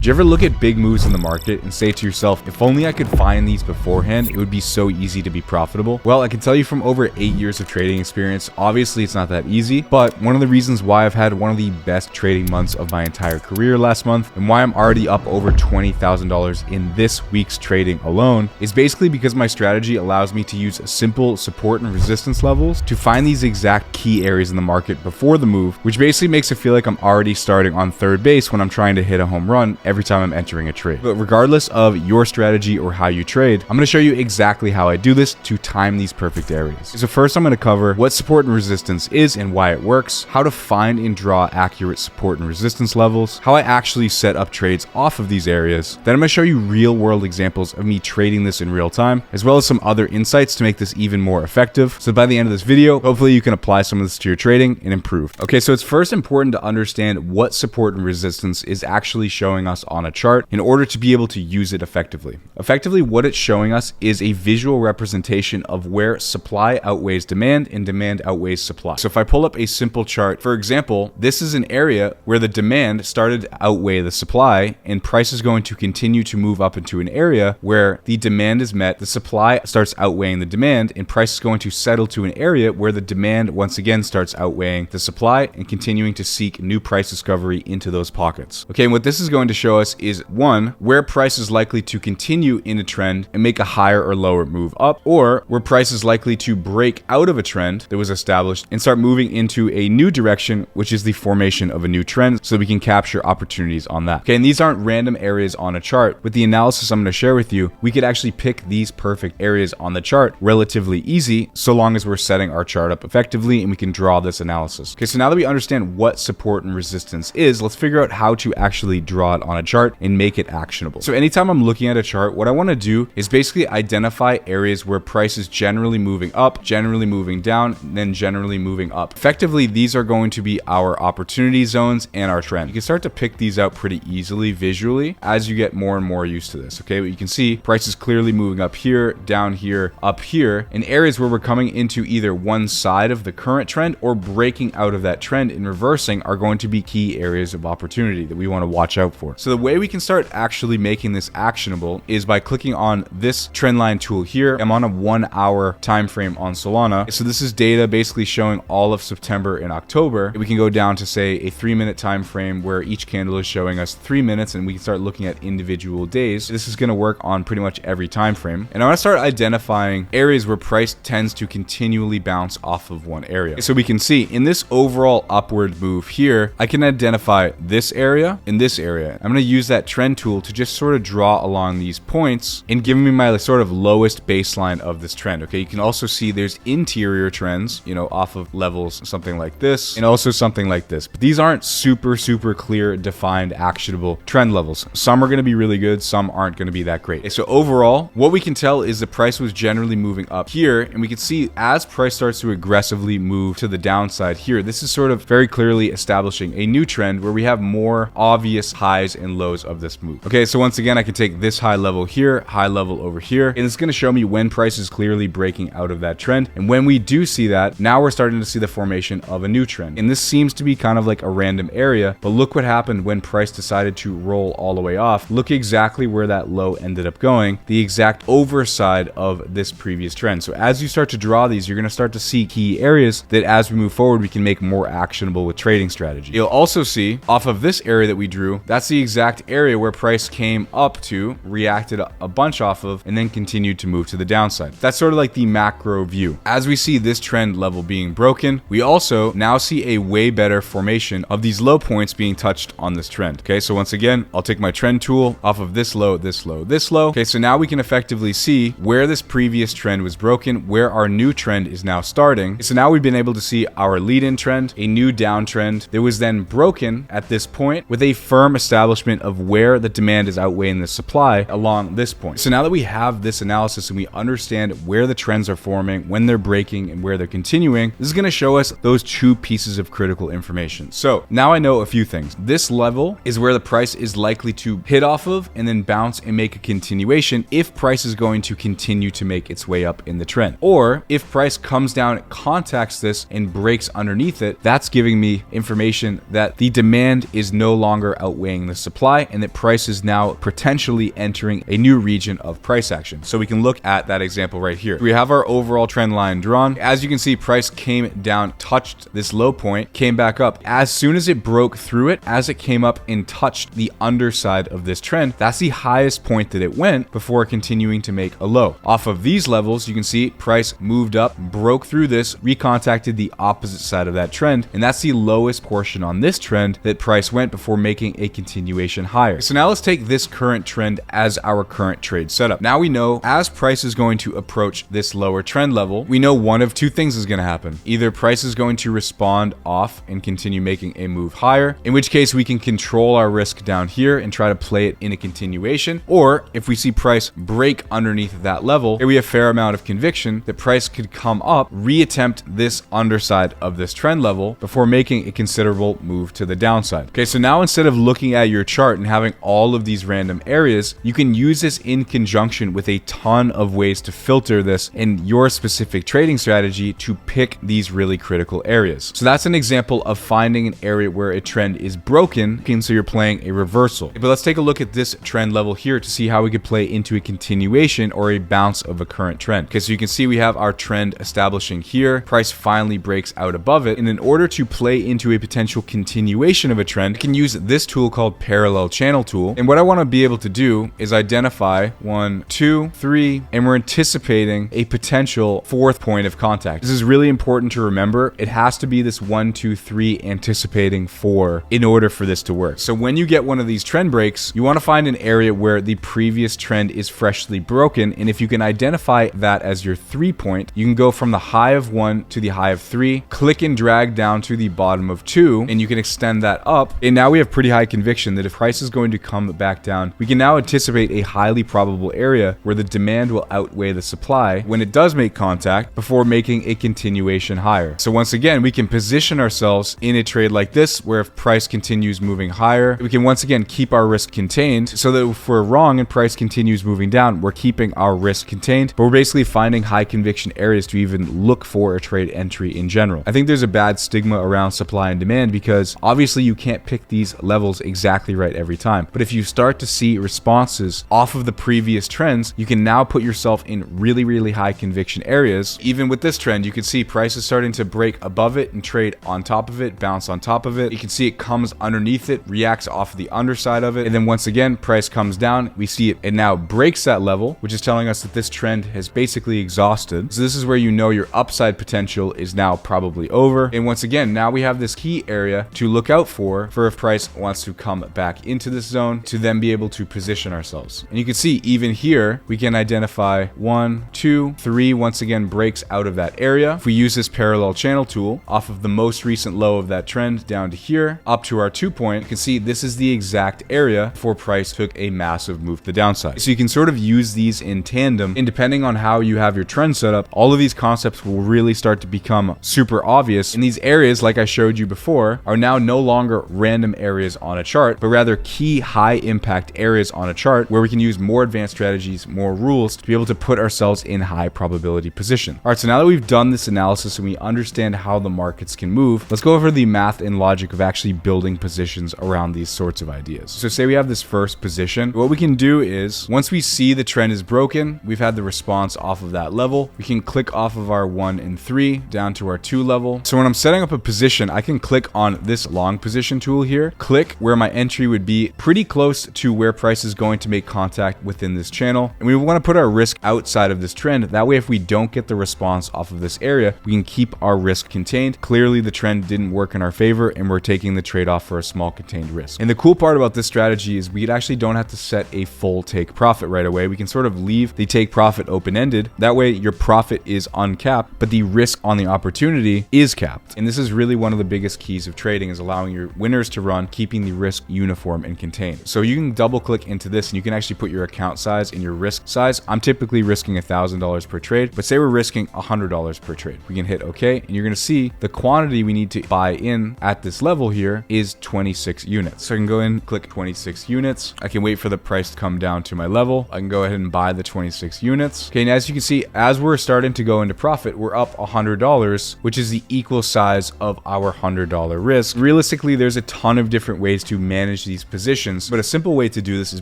Do you ever look at big moves in the market and say to yourself, if only I could find these beforehand, it would be so easy to be profitable? Well, I can tell you from over 8 years of trading experience, obviously it's not that easy, but one of the reasons why I've had one of the best trading months of my entire career last month and why I'm already up over $20,000 in this week's trading alone is basically because my strategy allows me to use simple support and resistance levels to find these exact key areas in the market before the move, which basically makes it feel like I'm already starting on third base when I'm trying to hit a home run every time I'm entering a trade. But regardless of your strategy or how you trade, I'm going to show you exactly how I do this to time these perfect areas. So first I'm going to cover what support and resistance is and why it works, how to find and draw accurate support and resistance levels, how I actually set up trades off of these areas. Then I'm going to show you real world examples of me trading this in real time, as well as some other insights to make this even more effective. So by the end of this video, hopefully you can apply some of this to your trading and improve. Okay, so it's first important to understand what support and resistance is actually showing us on a chart in order to be able to use it effectively. Effectively, what it's showing us is a visual representation of where supply outweighs demand and demand outweighs supply. So if I pull up a simple chart, for example, this is an area where the demand started to outweigh the supply and price is going to continue to move up into an area where the demand is met, the supply starts outweighing the demand, and price is going to settle to an area where the demand once again starts outweighing the supply and continuing to seek new price discovery into those pockets. Okay, and what this is going to show us is one, where price is likely to continue in a trend and make a higher or lower move up, or where price is likely to break out of a trend that was established and start moving into a new direction, which is the formation of a new trend, so we can capture opportunities on that. Okay, and these aren't random areas on a chart. With the analysis I'm going to share with you, we could actually pick these perfect areas on the chart relatively easy, so long as we're setting our chart up effectively and we can draw this analysis. Okay, so now that we understand what support and resistance is, let's figure out how to actually draw it on a chart and make it actionable. So anytime I'm looking at a chart, what I want to do is basically identify areas where price is generally moving up, generally moving down, and then generally moving up. Effectively, these are going to be our opportunity zones and our trend. You can start to pick these out pretty easily visually as you get more and more used to this. Okay, but you can see price is clearly moving up here, down here, up here, in areas where we're coming into either one side of the current trend or breaking out of that trend and reversing are going to be key areas of opportunity that we want to watch out for. So the way we can start actually making this actionable is by clicking on this trend line tool here. I'm on a 1 hour time frame on Solana. So this is data basically showing all of September and October. We can go down to say a 3-minute time frame where each candle is showing us 3 minutes and we can start looking at individual days. This is going to work on pretty much every time frame. And I want to start identifying areas where price tends to continually bounce off of one area. So we can see in this overall upward move here, I can identify this area and this area. I'm going to use that trend tool to just sort of draw along these points and give me my sort of lowest baseline of this trend. Okay, you can also see there's interior trends, you know, off of levels, something like this, and also something like this. But these aren't super clear, defined, actionable trend levels. Some are going to be really good, some aren't going to be that great. Okay, so overall, what we can tell is the price was generally moving up here, and we can see as price starts to aggressively move to the downside here, this is sort of very clearly establishing a new trend where we have more obvious highs and lows of this move. Okay, so once again, I can take this high level here, high level over here, and it's going to show me when price is clearly breaking out of that trend. And when we do see that, now we're starting to see the formation of a new trend. And this seems to be kind of like a random area, but look what happened when price decided to roll all the way off. Look exactly where that low ended up going, the exact overside of this previous trend. So as you start to draw these, you're going to start to see key areas that as we move forward, we can make more actionable with trading strategy. You'll also see off of this area that we drew, that's the exact area where price came up to, reacted a bunch off of, and then continued to move to the downside. That's sort of like the macro view. As we see this trend level being broken, we also now see a way better formation of these low points being touched on this trend. Okay, so once again, I'll take my trend tool off of this low, this low, this low. Okay, so now we can effectively see where this previous trend was broken, where our new trend is now starting. So now we've been able to see our lead-in trend, a new downtrend that was then broken at this point with a firm establishment of where the demand is outweighing the supply along this point. So now that we have this analysis and we understand where the trends are forming, when they're breaking, and where they're continuing, this is going to show us those two pieces of critical information. So now I know a few things. This level is where the price is likely to hit off of and then bounce and make a continuation if price is going to continue to make its way up in the trend. Or if price comes down, contacts this, and breaks underneath it, that's giving me information that the demand is no longer outweighing the supply. supply and that price is now potentially entering a new region of price action. So we can look at that example right here. We have our overall trend line drawn. As you can see, price came down, touched this low point, came back up. As soon as it broke through it, as it came up and touched the underside of this trend, that's the highest point that it went before continuing to make a low. Off of these levels, you can see price moved up, broke through this, recontacted the opposite side of that trend, and that's the lowest portion on this trend that price went before making a continuation higher. So now let's take this current trend as our current trade setup. Now we know as price is going to approach this lower trend level, we know one of two things is going to happen. Either price is going to respond off and continue making a move higher, in which case we can control our risk down here and try to play it in a continuation, or if we see price break underneath that level, we have a fair amount of conviction that price could come up, reattempt this underside of this trend level before making a considerable move to the downside. Okay, so now instead of looking at your chart and having all of these random areas, you can use this in conjunction with a ton of ways to filter this in your specific trading strategy to pick these really critical areas. So that's an example of finding an area where a trend is broken, so you're playing a reversal. But let's take a look at this trend level here to see how we could play into a continuation or a bounce of a current trend. Okay, so you can see we have our trend establishing here. Price finally breaks out above it. And in order to play into a potential continuation of a trend, you can use this tool called Parallel Channel Tool. And what I want to be able to do is identify 1, 2, 3, and we're anticipating a potential fourth point of contact. This is really important to remember. It has to be this 1, 2, 3 anticipating 4 in order for this to work. So when you get one of these trend breaks, you want to find an area where the previous trend is freshly broken. And if you can identify that as your 3 point, you can go from the high of 1 to the high of 3, click and drag down to the bottom of 2, and you can extend that up. And now we have pretty high conviction that if price is going to come back down, we can now anticipate a highly probable area where the demand will outweigh the supply when it does make contact before making a continuation higher. So once again, we can position ourselves in a trade like this where if price continues moving higher, we can once again keep our risk contained so that if we're wrong and price continues moving down, we're keeping our risk contained, but we're basically finding high conviction areas to even look for a trade entry in general. I think there's a bad stigma around supply and demand because obviously you can't pick these levels exactly right every time. But if you start to see responses off of the previous trends, you can now put yourself in really, really high conviction areas. Even with this trend, you can see price is starting to break above it and trade on top of it, bounce on top of it. You can see it comes underneath it, reacts off of the underside of it. And then once again, price comes down. We see it now breaks that level, which is telling us that this trend has basically exhausted. So this is where you know your upside potential is now probably over. And once again, now we have this key area to look out for if price wants to come back into this zone to then be able to position ourselves. And you can see even here, we can identify 1, 2, 3, once again, breaks out of that area. If we use this parallel channel tool off of the most recent low of that trend down to here, up to our 2 point, you can see this is the exact area before price took a massive move to the downside. So you can sort of use these in tandem, and depending on how you have your trend set up, all of these concepts will really start to become super obvious. And these areas, like I showed you before, are now no longer random areas on a chart, but rather key high impact areas on a chart where we can use more advanced strategies, more rules to be able to put ourselves in high probability position. All right, so now that we've done this analysis and we understand how the markets can move, let's go over the math and logic of actually building positions around these sorts of ideas. So say we have this first position. What we can do is once we see the trend is broken, we've had the response off of that level, we can click off of our 1 and 3 down to our 2 level. So when I'm setting up a position, I can click on this long position tool here, click where my entry would be pretty close to where price is going to make contact within this channel. And we want to put our risk outside of this trend. That way, if we don't get the response off of this area, we can keep our risk contained. Clearly, the trend didn't work in our favor and we're taking the trade-off for a small contained risk. And the cool part about this strategy is we actually don't have to set a full take profit right away. We can sort of leave the take profit open-ended. That way, your profit is uncapped, but the risk on the opportunity is capped. And this is really one of the biggest keys of trading, is allowing your winners to run, keeping the risk uniform and contained. So you can double click into this and you can actually put your account size and your risk size. I'm typically risking $1,000 per trade, but say we're risking $100 per trade. We can hit OK, and you're going to see the quantity we need to buy in at this level here is 26 units. So I can go in, click 26 units. I can wait for the price to come down to my level. I can go ahead and buy the 26 units. Okay, and as you can see, as we're starting to go into profit, we're up $100, which is the equal size of our $100 risk. Realistically, there's a ton of different ways to manage manage these positions. But a simple way to do this is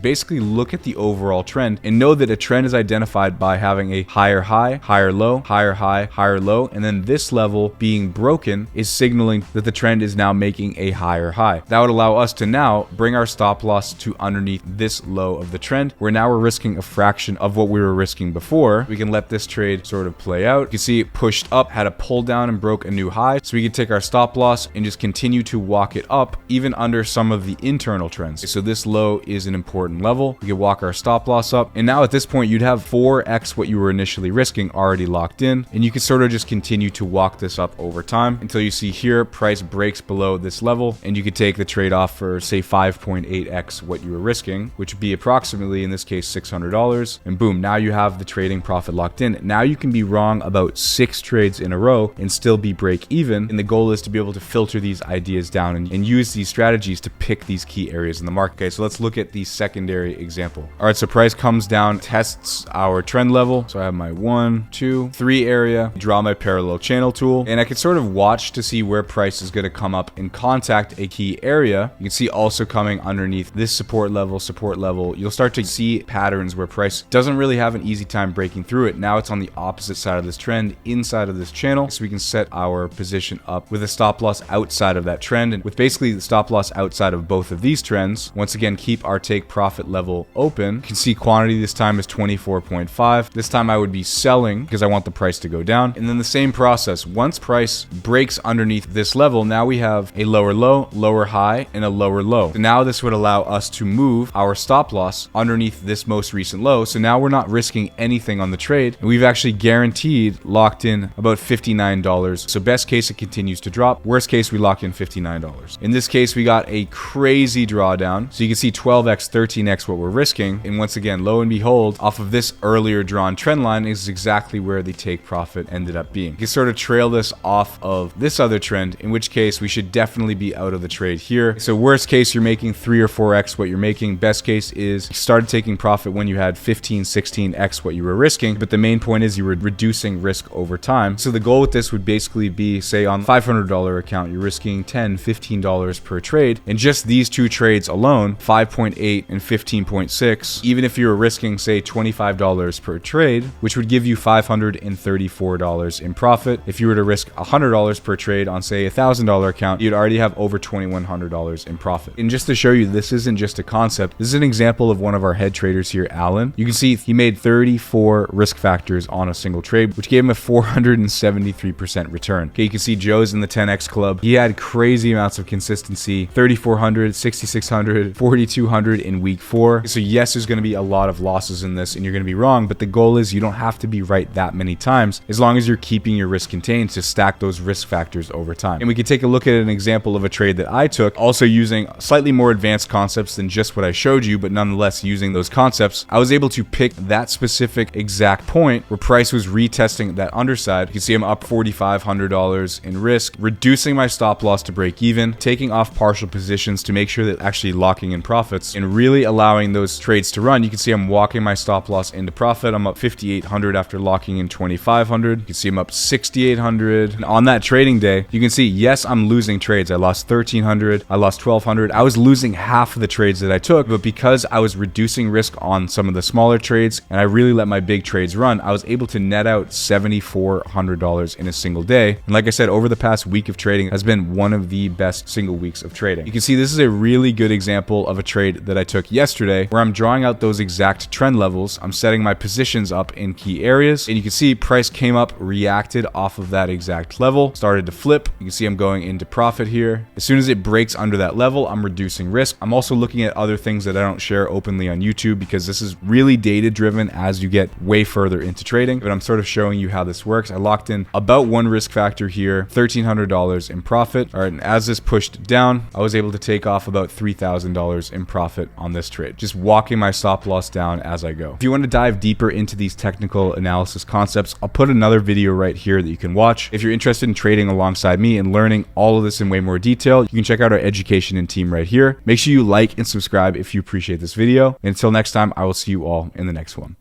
basically look at the overall trend and know that a trend is identified by having a higher high, higher low, higher high, higher low, and then this level being broken is signaling that the trend is now making a higher high. That would allow us to now bring our stop loss to underneath this low of the trend, where now we're risking a fraction of what we were risking before. We can let this trade sort of play out. You can see it pushed up, had a pull down and broke a new high. So we can take our stop loss and just continue to walk it up even under some of the internal trends. So this low is an important level. We can walk our stop loss up. And now at this point, you'd have 4x what you were initially risking already locked in. And you can sort of just continue to walk this up over time until you see here price breaks below this level. And you could take the trade off for say 5.8x what you were risking, which would be approximately in this case $600. And boom, now you have the trading profit locked in. Now you can be wrong about 6 trades in a row and still be break even. And the goal is to be able to filter these ideas down and use these strategies to pick these key areas in the market. Okay, so let's look at the secondary example. All right, so price comes down, tests our trend level. So I have my 1, 2, 3 area, draw my parallel channel tool, and I can sort of watch to see where price is going to come up and contact a key area. You can see also coming underneath this support level, you'll start to see patterns where price doesn't really have an easy time breaking through it. Now it's on the opposite side of this trend inside of this channel. So we can set our position up with a stop loss outside of that trend. And with basically the stop loss outside of both of these trends, once again, keep our take profit level open. You can see quantity this time is 24.5. This time I would be selling because I want the price to go down. And then the same process, once price breaks underneath this level, now we have a lower low, lower high, and a lower low. So now this would allow us to move our stop loss underneath this most recent low. So now we're not risking anything on the trade. And we've actually guaranteed locked in about $59. So best case, it continues to drop. Worst case, we lock in $59. In this case, we got a crazy drawdown. So you can see 12x, 13x what we're risking. And once again, lo and behold, off of this earlier drawn trend line is exactly where the take profit ended up being. You can sort of trail this off of this other trend, in which case we should definitely be out of the trade here. So worst case, you're making 3 or 4x what you're making. Best case is you started taking profit when you had 15, 16x what you were risking. But the main point is you were reducing risk over time. So the goal with this would basically be, say on $500 account, you're risking $10, $15 per trade. And just these 2 trades alone, 5.8 and 15.6, even if you were risking say $25 per trade, which would give you $534 in profit. If you were to risk $100 per trade on say $1,000 account, you'd already have over $2,100 in profit. And just to show you, this isn't just a concept. This is an example of one of our head traders here, Alan. You can see he made 34 risk factors on a single trade, which gave him a 473% return. Okay, you can see Joe's in the 10x club. He had crazy amounts of consistency, 3,400, 6,600, 4,200 in week 4. So yes, there's going to be a lot of losses in this and you're going to be wrong, but the goal is you don't have to be right that many times as long as you're keeping your risk contained to stack those risk factors over time. And we can take a look at an example of a trade that I took, also using slightly more advanced concepts than just what I showed you, but nonetheless using those concepts. I was able to pick that specific exact point where price was retesting that underside. You can see I'm up $4,500 in risk, reducing my stop loss to break even, taking off partial positions to make sure that actually locking in profits and really allowing those trades to run. You can see I'm walking my stop loss into profit. I'm up 5,800 after locking in 2,500. You can see I'm up 6,800. And on that trading day, you can see, yes, I'm losing trades. I lost 1,300. I lost 1,200. I was losing half of the trades that I took, but because I was reducing risk on some of the smaller trades and I really let my big trades run, I was able to net out $7,400 in a single day. And like I said, over the past week of trading has been one of the best single weeks of trading. You can see this is a really good example of a trade that I took yesterday where I'm drawing out those exact trend levels. I'm setting my positions up in key areas and you can see price came up, reacted off of that exact level, started to flip. You can see I'm going into profit here. As soon as it breaks under that level, I'm reducing risk. I'm also looking at other things that I don't share openly on YouTube because this is really data driven as you get way further into trading, but I'm sort of showing you how this works. I locked in about one risk factor here, $1,300 in profit. All right, and as this pushed down, I was able to take off about $3,000 in profit on this trade, just walking my stop loss down as I go. If you want to dive deeper into these technical analysis concepts, I'll put another video right here that you can watch. If you're interested in trading alongside me and learning all of this in way more detail, you can check out our education and team right here. Make sure you like and subscribe if you appreciate this video. And until next time, I will see you all in the next one.